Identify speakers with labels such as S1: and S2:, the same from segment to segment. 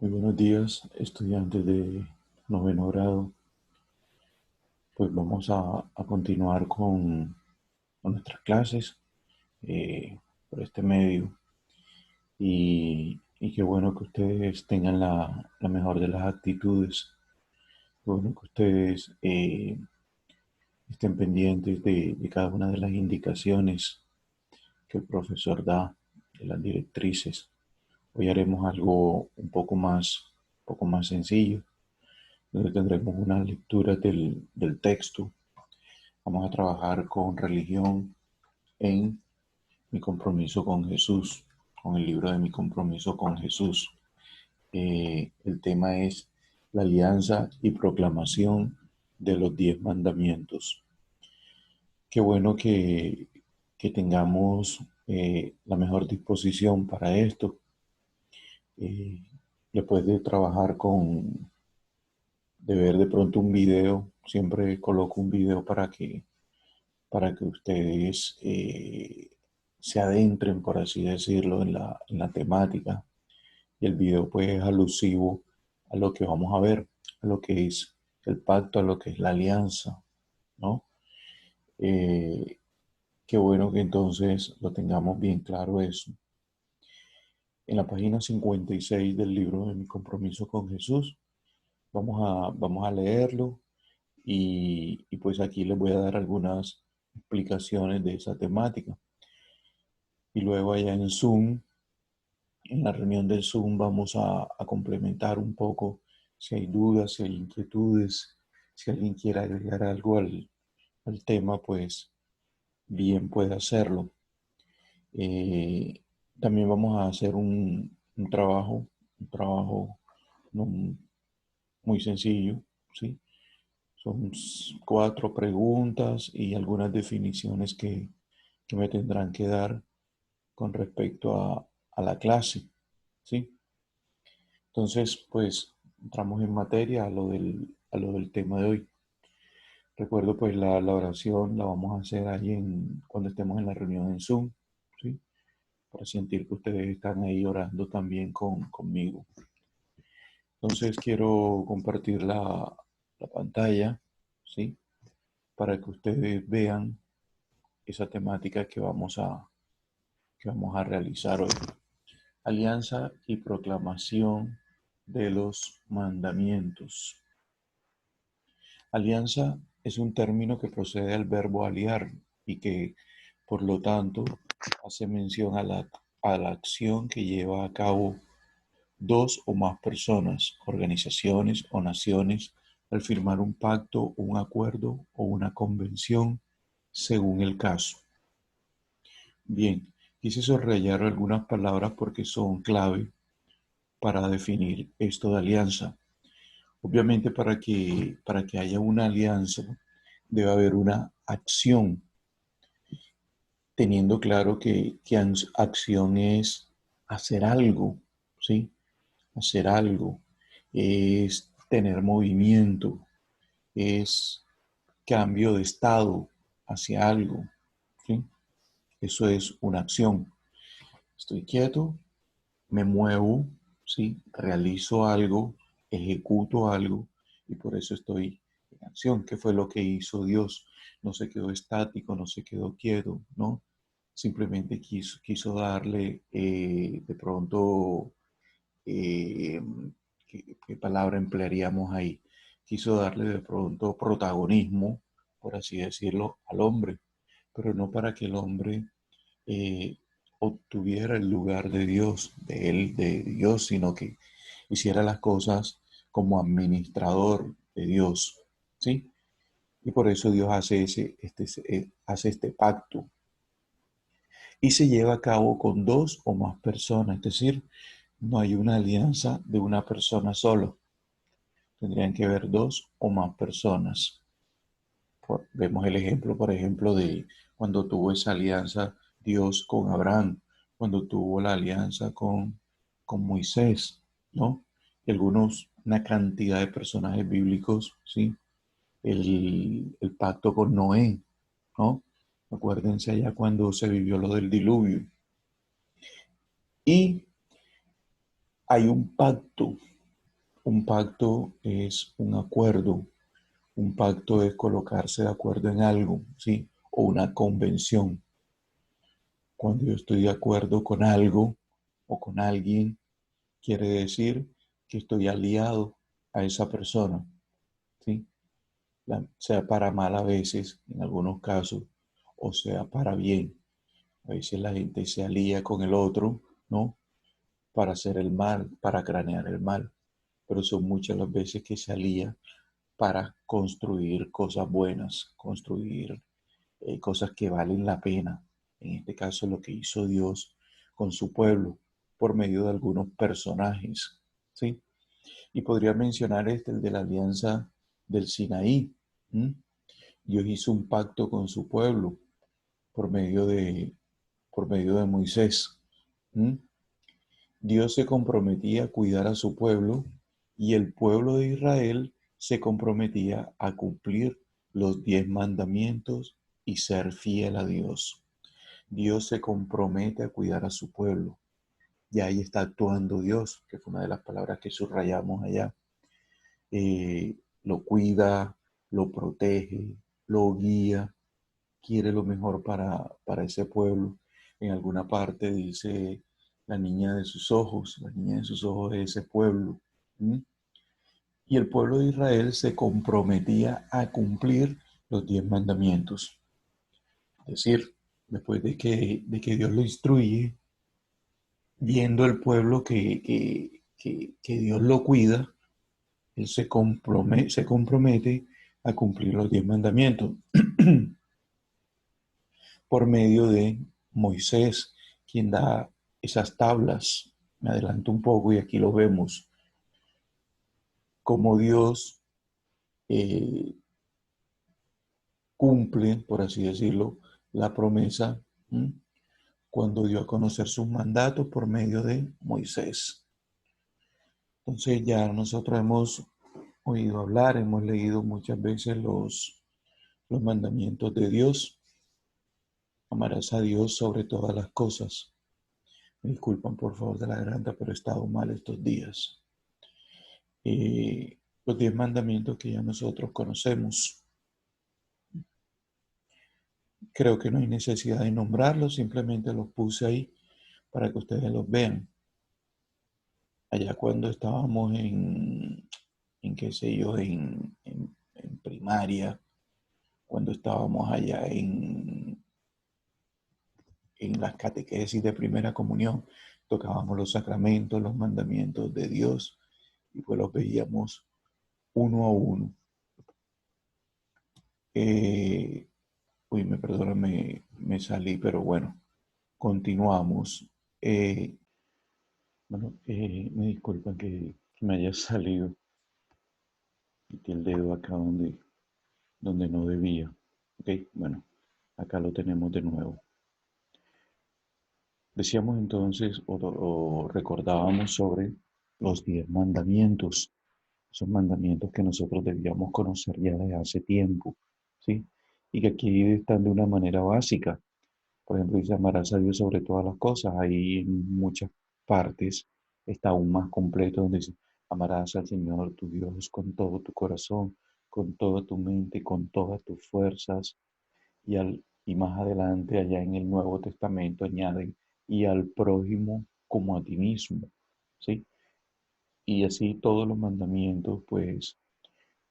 S1: Muy buenos días, estudiantes de noveno grado. Pues vamos a continuar con nuestras clases por este medio. Y qué bueno que ustedes tengan la mejor de las actitudes. Qué bueno que ustedes estén pendientes de cada una de las indicaciones que el profesor da, de las directrices. Hoy haremos algo un poco más sencillo, donde tendremos una lectura del texto. Vamos a trabajar con religión en mi compromiso con Jesús, con el libro de mi compromiso con Jesús. El tema es la alianza y proclamación de los 10 mandamientos. Qué bueno que tengamos la mejor disposición para esto. Eh, Después de trabajar de ver de pronto un video, siempre coloco un video para que ustedes se adentren, por así decirlo, en la temática. Y el video pues es alusivo a lo que vamos a ver, a lo que es el pacto, a lo que es la alianza, ¿no? Eh, Qué bueno que entonces lo tengamos bien claro eso. En la página 56 del libro de mi compromiso con Jesús, vamos a leerlo y pues aquí les voy a dar algunas explicaciones de esa temática. Y luego allá en Zoom, en la reunión del Zoom, vamos a complementar un poco si hay dudas, si hay inquietudes, si alguien quiere agregar algo al tema, pues bien puede hacerlo. Eh, También vamos a hacer un trabajo no muy sencillo, ¿sí? Son 4 preguntas y algunas definiciones que me tendrán que dar con respecto a la clase, ¿sí? Entonces, pues entramos en materia a lo del tema de hoy. Recuerdo, pues la oración la vamos a hacer ahí cuando estemos en la reunión en Zoom, ¿sí? Para sentir que ustedes están ahí orando también conmigo. Entonces, quiero compartir la pantalla, ¿sí? Para que ustedes vean esa temática que vamos a realizar hoy. Alianza y proclamación de los mandamientos. Alianza es un término que procede del verbo aliar y que, por lo tanto, hace mención a la acción que lleva a cabo dos o más personas, organizaciones o naciones al firmar un pacto, un acuerdo o una convención, según el caso. Bien, quise subrayar algunas palabras porque son clave para definir esto de alianza. Obviamente para que haya una alianza debe haber una acción, teniendo claro que acción es hacer algo, ¿sí? Hacer algo, es tener movimiento, es cambio de estado hacia algo, ¿sí? Eso es una acción. Estoy quieto, me muevo, ¿sí? Realizo algo, ejecuto algo y por eso estoy en acción. ¿Qué fue lo que hizo Dios? No se quedó estático, no se quedó quieto, ¿no? Simplemente quiso darle de pronto, eh, ¿qué palabra emplearíamos ahí? Quiso darle de pronto protagonismo, por así decirlo, al hombre, pero no para que el hombre eh, obtuviera el lugar de Dios, de él, de Dios, sino que hiciera las cosas como administrador de Dios, ¿sí? Y por eso Dios hace este pacto y se lleva a cabo con dos o más personas, es decir, no hay una alianza de una persona solo, tendrían que haber dos o más personas. Vemos el ejemplo, por ejemplo, de cuando tuvo esa alianza Dios con Abraham, cuando tuvo la alianza con Moisés, ¿no? Y una cantidad de personajes bíblicos, ¿sí? El pacto con Noé, ¿no? Acuérdense allá cuando se vivió lo del diluvio. Y hay un pacto. Un pacto es un acuerdo. Un pacto es colocarse de acuerdo en algo, ¿sí? O una convención. Cuando yo estoy de acuerdo con algo o con alguien, quiere decir que estoy aliado a esa persona, ¿sí? Sea para mal a veces, en algunos casos, o sea para bien. A veces la gente se alía con el otro, ¿no? Para hacer el mal, para cranear el mal. Pero son muchas las veces que se alía para construir cosas buenas, construir cosas que valen la pena. En este caso, lo que hizo Dios con su pueblo por medio de algunos personajes, ¿sí? Y podría mencionar el de la alianza del Sinaí. ¿M? Dios hizo un pacto con su pueblo por medio de, por medio de Moisés. ¿M? Dios se comprometía a cuidar a su pueblo y el pueblo de Israel se comprometía a cumplir los 10 mandamientos y ser fiel a Dios. Dios se compromete a cuidar a su pueblo y ahí está actuando Dios, que fue una de las palabras que subrayamos allá. Lo cuida, lo protege, lo guía, quiere lo mejor para ese pueblo. En alguna parte dice la niña de sus ojos, la niña de sus ojos de ese pueblo. ¿M? Y el pueblo de Israel se comprometía a cumplir los 10 mandamientos. Es decir, después de que Dios lo instruye, viendo el pueblo que Dios lo cuida, él se compromete a cumplir los 10 mandamientos por medio de Moisés, quien da esas tablas. Me adelanto un poco y aquí lo vemos, como Dios eh, cumple, por así decirlo, la promesa, ¿m? Cuando dio a conocer sus mandatos por medio de Moisés. Entonces ya nosotros hemos oído hablar, hemos leído muchas veces los mandamientos de Dios. Amarás a Dios sobre todas las cosas. Me disculpan por favor de la garganta, pero he estado mal estos días. Los 10 mandamientos que ya nosotros conocemos. Creo que no hay necesidad de nombrarlos, simplemente los puse ahí para que ustedes los vean. Allá cuando estábamos en qué sé yo, en primaria, cuando estábamos allá en las catequesis de primera comunión, tocábamos los sacramentos, los mandamientos de Dios y pues los veíamos uno a uno. Eh, me perdona, me salí, pero bueno, continuamos. Me disculpan que me haya salido, metí el dedo acá donde no debía. Ok, bueno, acá lo tenemos de nuevo. Decíamos entonces o recordábamos sobre los 10 mandamientos, esos mandamientos que nosotros debíamos conocer ya desde hace tiempo, ¿sí? Y que aquí están de una manera básica. Por ejemplo, dice amarás a Dios sobre todas las cosas. Ahí en muchas partes está aún más completo donde dice amarás al Señor tu Dios con todo tu corazón, con toda tu mente, con todas tus fuerzas. Y más adelante, allá en el Nuevo Testamento, añaden y al prójimo como a ti mismo, ¿sí? Y así todos los mandamientos, pues,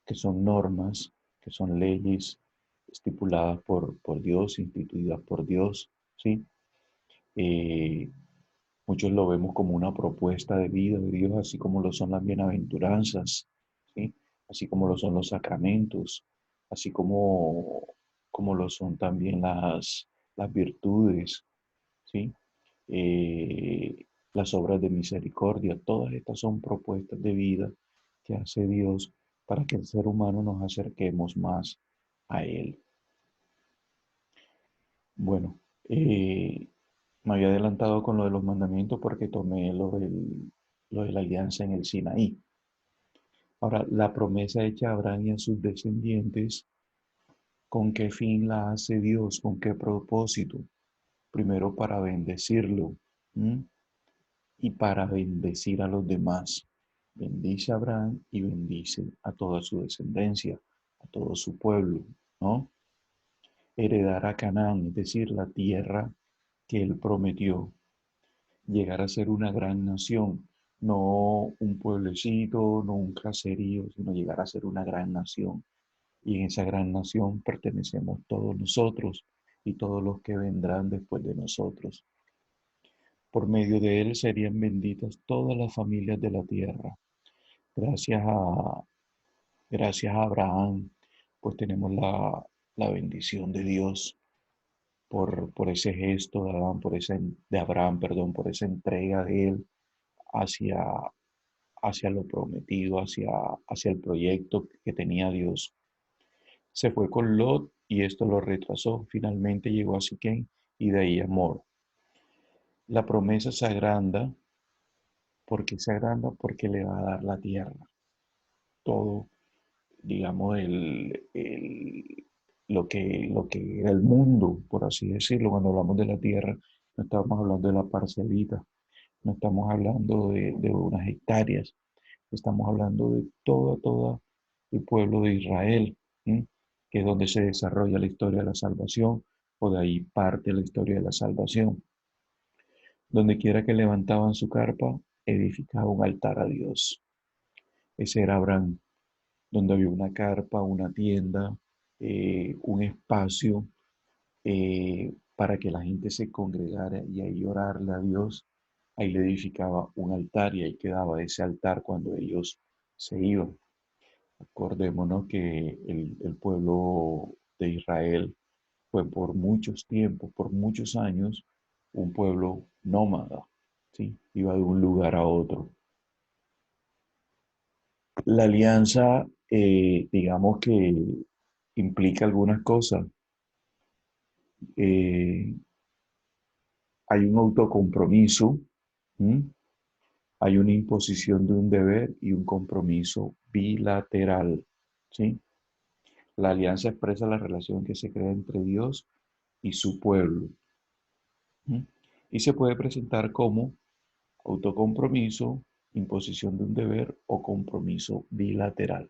S1: que son normas, que son leyes estipuladas por Dios, instituidas por Dios, ¿sí? Eh, Muchos lo vemos como una propuesta de vida de Dios, así como lo son las bienaventuranzas, ¿sí? Así como lo son los sacramentos, así como lo son también las virtudes, ¿sí? Las obras de misericordia, todas estas son propuestas de vida que hace Dios para que el ser humano nos acerquemos más a Él. Bueno, me había adelantado con lo de los mandamientos porque tomé lo de la alianza en el Sinaí. Ahora, la promesa hecha a Abraham y a sus descendientes, ¿con qué fin la hace Dios? ¿Con qué propósito? Primero para bendecirlo, ¿m? y para bendecir a los demás. Bendice a Abraham y bendice a toda su descendencia, a todo su pueblo, ¿no? Heredará Canaán, es decir, la tierra que él prometió, llegar a ser una gran nación, no un pueblecito, no un caserío, sino llegar a ser una gran nación. Y en esa gran nación pertenecemos todos nosotros y todos los que vendrán después de nosotros. Por medio de él serían benditas todas las familias de la tierra. Gracias a, gracias a Abraham, pues tenemos la bendición de Dios por ese gesto de Abraham, de Abraham, perdón, por esa entrega de él hacia, hacia lo prometido, hacia el proyecto que tenía Dios. Se fue con Lot y esto lo retrasó. Finalmente llegó a Siquén y de ahí a Mor. La promesa se agranda. ¿Por qué se agranda? Porque le va a dar la tierra. Todo, digamos, lo que era el mundo, por así decirlo, cuando hablamos de la tierra, no estamos hablando de la parcelita, no estamos hablando de unas hectáreas, estamos hablando de todo el pueblo de Israel, ¿sí? Que es donde se desarrolla la historia de la salvación, o de ahí parte la historia de la salvación. Donde quiera que levantaban su carpa, edificaba un altar a Dios. Ese era Abraham, donde había una carpa, una tienda, un espacio para que la gente se congregara y ahí orarle a Dios. Ahí le edificaba un altar y ahí quedaba ese altar cuando ellos se iban. Acordémonos que el pueblo de Israel fue por muchos tiempos, por muchos años, un pueblo nómada, ¿sí? Iba de un lugar a otro. La alianza, digamos que implica algunas cosas. Eh, Hay un autocompromiso, ¿m? Hay una imposición de un deber y un compromiso bilateral, ¿sí? La alianza expresa la relación que se crea entre Dios y su pueblo. ¿M? Y se puede presentar como autocompromiso, imposición de un deber o compromiso bilateral.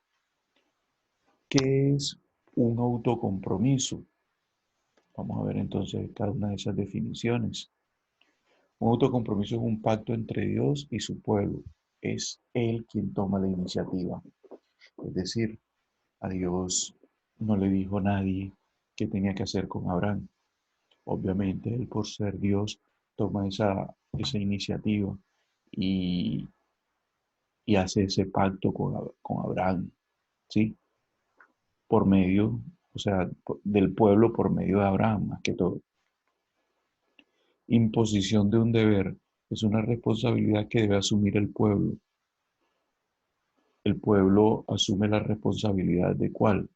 S1: ¿Qué es un autocompromiso? Vamos a ver entonces cada una de esas definiciones. Un autocompromiso es un pacto entre Dios y su pueblo. Es Él quien toma la iniciativa. Es decir, a Dios no le dijo nadie qué tenía que hacer con Abraham. Obviamente, Él por ser Dios toma esa iniciativa y, y hace ese pacto con Abraham, ¿sí? Por medio, o sea, del pueblo por medio de Abraham, más que todo. Imposición de un deber es una responsabilidad que debe asumir el pueblo. El pueblo asume la responsabilidad de cuál?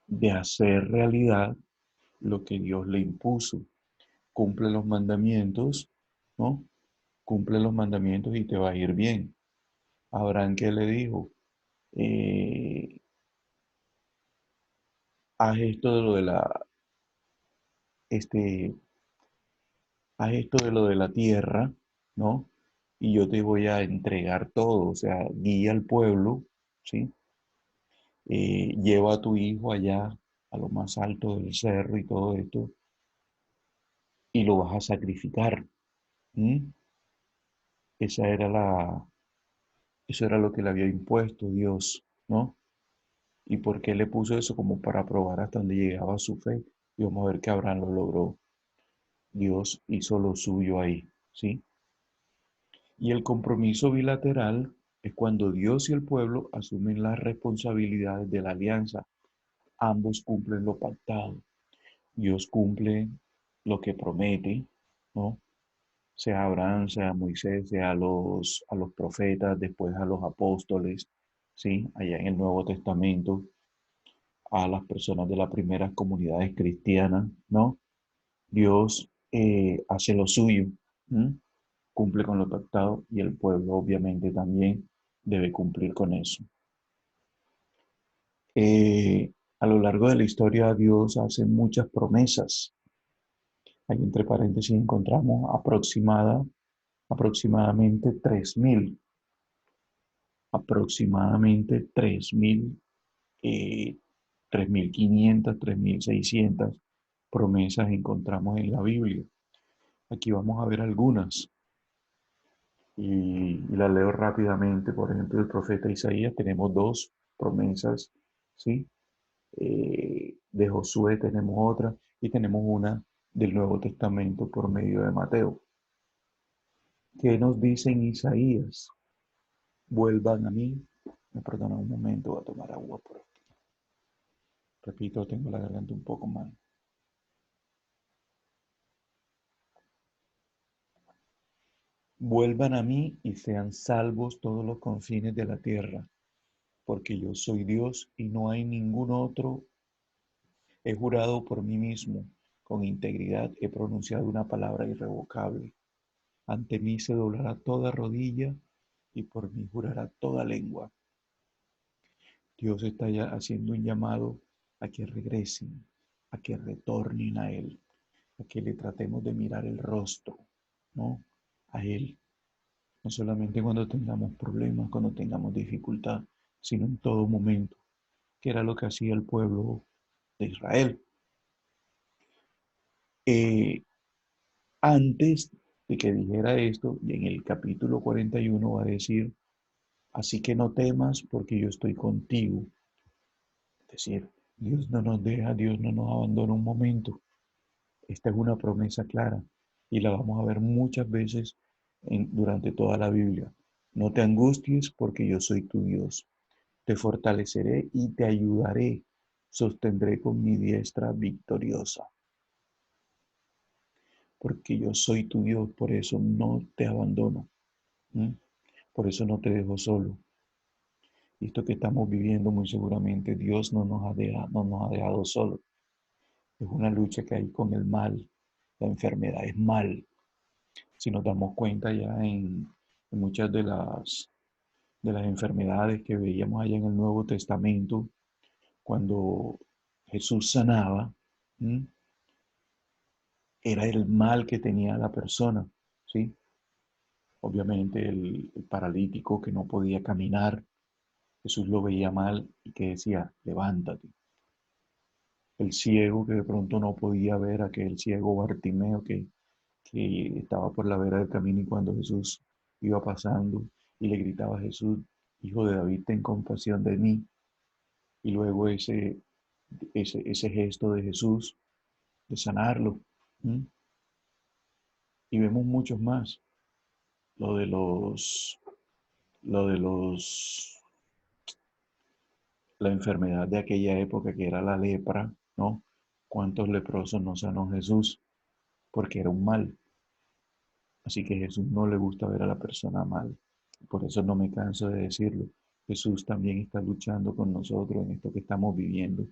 S1: De hacer realidad lo que Dios le impuso. Cumple los mandamientos, ¿no? Cumple los mandamientos y te va a ir bien. Abraham, ¿qué le dijo? Eh, haz esto de lo de este, haz esto de lo de la tierra, ¿no? Y yo te voy a entregar todo, o sea, guía al pueblo, ¿sí? Lleva a tu hijo allá, a lo más alto del cerro y todo esto, y lo vas a sacrificar. ¿Mm? Esa era eso era lo que le había impuesto Dios, ¿no? ¿Y por qué le puso eso? Como para probar hasta dónde llegaba su fe. Y vamos a ver que Abraham lo logró. Dios hizo lo suyo ahí, ¿sí? Y el compromiso bilateral es cuando Dios y el pueblo asumen las responsabilidades de la alianza. Ambos cumplen lo pactado. Dios cumple lo que promete, ¿no? Sea Abraham, sea Moisés, sea a los profetas, después a los apóstoles, ¿sí? Allá en el Nuevo Testamento, a las personas de las primeras comunidades cristianas, ¿no? Dios hace lo suyo, ¿m? Cumple con lo pactado y el pueblo obviamente también debe cumplir con eso. A lo largo de la historia Dios hace muchas promesas. Ahí entre paréntesis encontramos aproximada, aproximadamente 3.000, eh, 3.500, 3.600 promesas encontramos en la Biblia. Aquí vamos a ver algunas y las leo rápidamente. Por ejemplo, el profeta Isaías, tenemos dos promesas, ¿sí? De Josué tenemos otra y tenemos una del Nuevo Testamento por medio de Mateo. ¿Qué nos dice en Isaías? Vuelvan a mí. Me perdona un momento, voy a tomar agua por aquí. Repito, tengo la garganta un poco mal. Vuelvan a mí y sean salvos todos los confines de la tierra, porque yo soy Dios y no hay ningún otro. He jurado por mí mismo, con integridad he pronunciado una palabra irrevocable. Ante mí se doblará toda rodilla y por mí jurará toda lengua. Dios está ya haciendo un llamado a que regresen, a que retornen a Él, a que le tratemos de mirar el rostro, ¿no? A Él, no solamente cuando tengamos problemas, cuando tengamos dificultad, sino en todo momento, que era lo que hacía el pueblo de Israel. Eh, Antes de que dijera esto, y en el capítulo 41 va a decir, así que no temas porque yo estoy contigo. Es decir, Dios no nos deja, Dios no nos abandona un momento. Esta es una promesa clara y la vamos a ver muchas veces durante toda la Biblia. No te angusties porque yo soy tu Dios. Te fortaleceré y te ayudaré. Sostendré con mi diestra victoriosa. Porque yo soy tu Dios, por eso no te abandono. ¿Mm? Por eso no te dejo solo. Y esto que estamos viviendo muy seguramente, Dios no nos ha dejado solos. Es una lucha que hay con el mal. La enfermedad es mal. Si nos damos cuenta ya en muchas de las enfermedades que veíamos allá en el Nuevo Testamento, cuando Jesús sanaba, ¿m? Era el mal que tenía la persona, ¿sí? Obviamente el paralítico que no podía caminar, Jesús lo veía mal y que decía, levántate. El ciego que de pronto no podía ver, aquel ciego Bartimeo que estaba por la vera del camino y cuando Jesús iba pasando y le gritaba a Jesús, Hijo de David, ten compasión de mí. Y luego ese gesto de Jesús de sanarlo. ¿M? Y vemos muchos más. Lo de los, lo de los, la enfermedad de aquella época que era la lepra, ¿no? ¿Cuántos leprosos no sanó Jesús? Porque era un mal. Así que a Jesús no le gusta ver a la persona mal. Por eso no me canso de decirlo. Jesús también está luchando con nosotros en esto que estamos viviendo,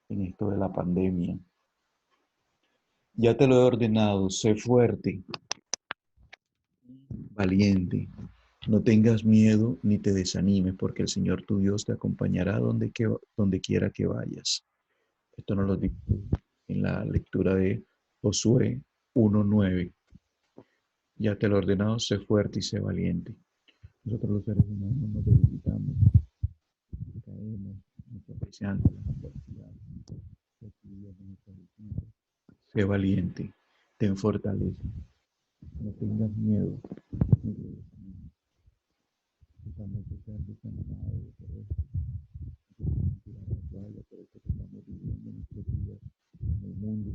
S1: en esto de la pandemia. Ya te lo he ordenado, sé fuerte, valiente. No tengas miedo ni te desanimes, porque el Señor tu Dios te acompañará donde quiera que vayas. Esto nos lo dice en la lectura de Josué 1:9. Ya te lo he ordenado, sé fuerte y sé valiente. Nosotros los seres humanos nos debilitamos, caemos, nos apreciamos las adversidades, sé valiente, ten fortaleza, no tengas miedo. Estamos desanimados por esto, tirar la toalla, por esto que estamos viviendo en estos días en el mundo,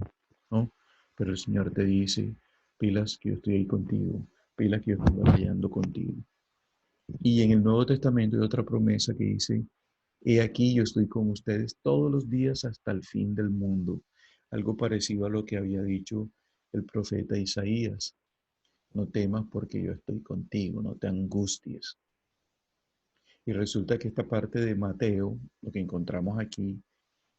S1: ¿no? Pero el Señor te dice, pilas que yo estoy ahí contigo, pilas que yo estoy batallando contigo. Y en el Nuevo Testamento hay otra promesa que dice, he aquí yo estoy con ustedes todos los días hasta el fin del mundo. Algo parecido a lo que había dicho el profeta Isaías. No temas porque yo estoy contigo, no te angusties. Y resulta que esta parte de Mateo, lo que encontramos aquí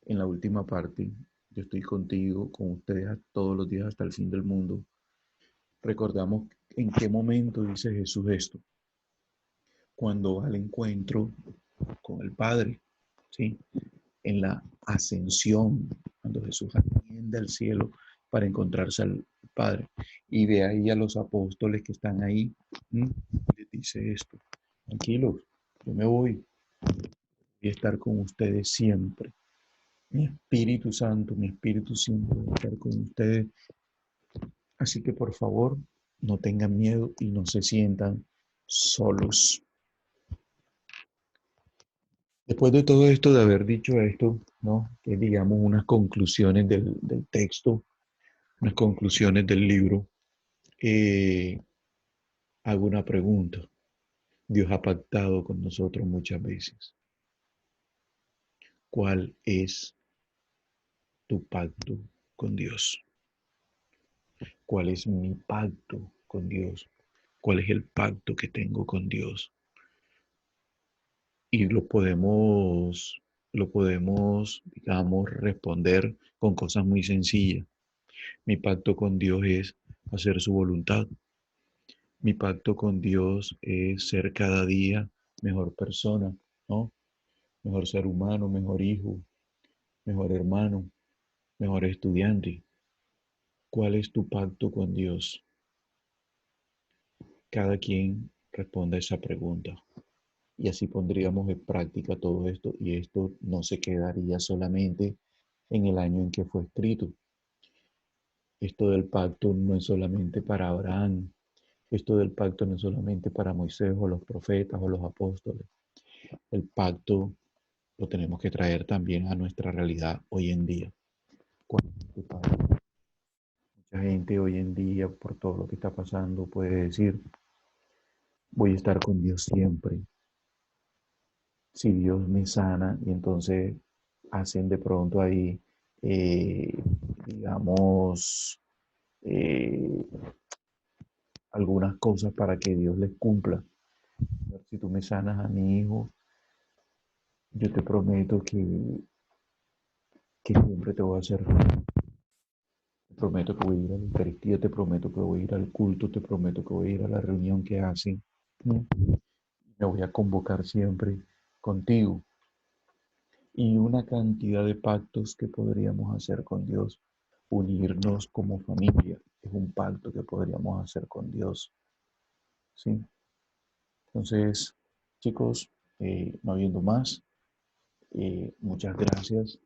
S1: en la última parte, yo estoy contigo, con ustedes todos los días hasta el fin del mundo. Recordamos en qué momento dice Jesús esto. Cuando va al encuentro con el Padre, ¿sí? En la ascensión, cuando Jesús asciende al cielo para encontrarse al Padre y ve ahí a los apóstoles que están ahí ¿Mm? Les dice esto: tranquilos, yo me voy a estar con ustedes siempre. Mi Espíritu Santo, mi Espíritu siempre va a estar con ustedes. Así que por favor, no tengan miedo y no se sientan solos. Después de todo esto, de haber dicho esto, ¿no? Que digamos unas conclusiones del texto, unas conclusiones del libro, eh, hago una pregunta. Dios ha pactado con nosotros muchas veces. ¿Cuál es tu pacto con Dios? ¿Cuál es mi pacto con Dios? ¿Cuál es el pacto que tengo con Dios? Y lo podemos, digamos, responder con cosas muy sencillas. Mi pacto con Dios es hacer su voluntad. Mi pacto con Dios es ser cada día mejor persona, ¿no? Mejor ser humano, mejor hijo, mejor hermano, mejor estudiante. ¿Cuál es tu pacto con Dios? Cada quien responda a esa pregunta. Y así pondríamos en práctica todo esto y esto no se quedaría solamente en el año en que fue escrito. Esto del pacto no es solamente para Abraham, esto del pacto no es solamente para Moisés o los profetas o los apóstoles. El pacto lo tenemos que traer también a nuestra realidad hoy en día. Mucha gente hoy en día, por todo lo que está pasando, puede decir: voy a estar con Dios siempre. Si Dios me sana, y entonces hacen de pronto ahí, eh, digamos, eh, algunas cosas para que Dios les cumpla. Si tú me sanas a mi hijo, yo te prometo que siempre te voy a hacer feliz. Te prometo que voy a ir a la Eucaristía, te prometo que voy a ir al culto, te prometo que voy a ir a la reunión que hacen. ¿No? Me voy a convocar siempre contigo. Y una cantidad de pactos que podríamos hacer con Dios. Unirnos como familia es un pacto que podríamos hacer con Dios. ¿Sí? Entonces, chicos, no habiendo más, muchas gracias.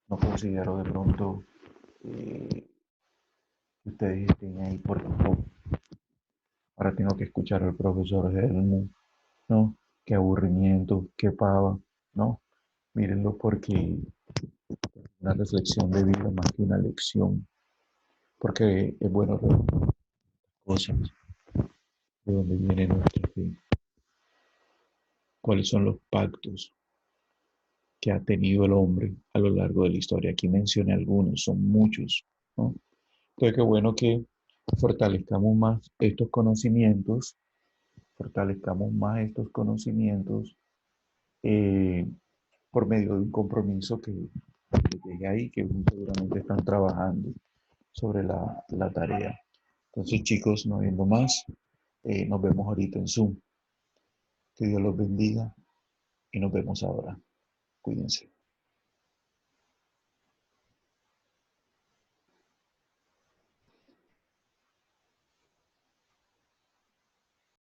S1: No considero de pronto que ustedes estén ahí porque no. Ahora tengo que escuchar al profesor Helmut, ¿no? Qué aburrimiento, qué pava, ¿no? Mírenlo porque es una reflexión de vida más que una lección, porque es bueno ver cosas de dónde viene nuestra fe, cuáles son los pactos que ha tenido el hombre a lo largo de la historia. Aquí mencioné algunos, son muchos, ¿no? Entonces, qué bueno que fortalezcamos más estos conocimientos, fortalezcamos más estos conocimientos eh, por medio de un compromiso que llegue ahí, que seguramente están trabajando sobre la tarea. Entonces, chicos, no viendo más, nos vemos ahorita en Zoom. Que Dios los bendiga y nos vemos ahora. Cuídense.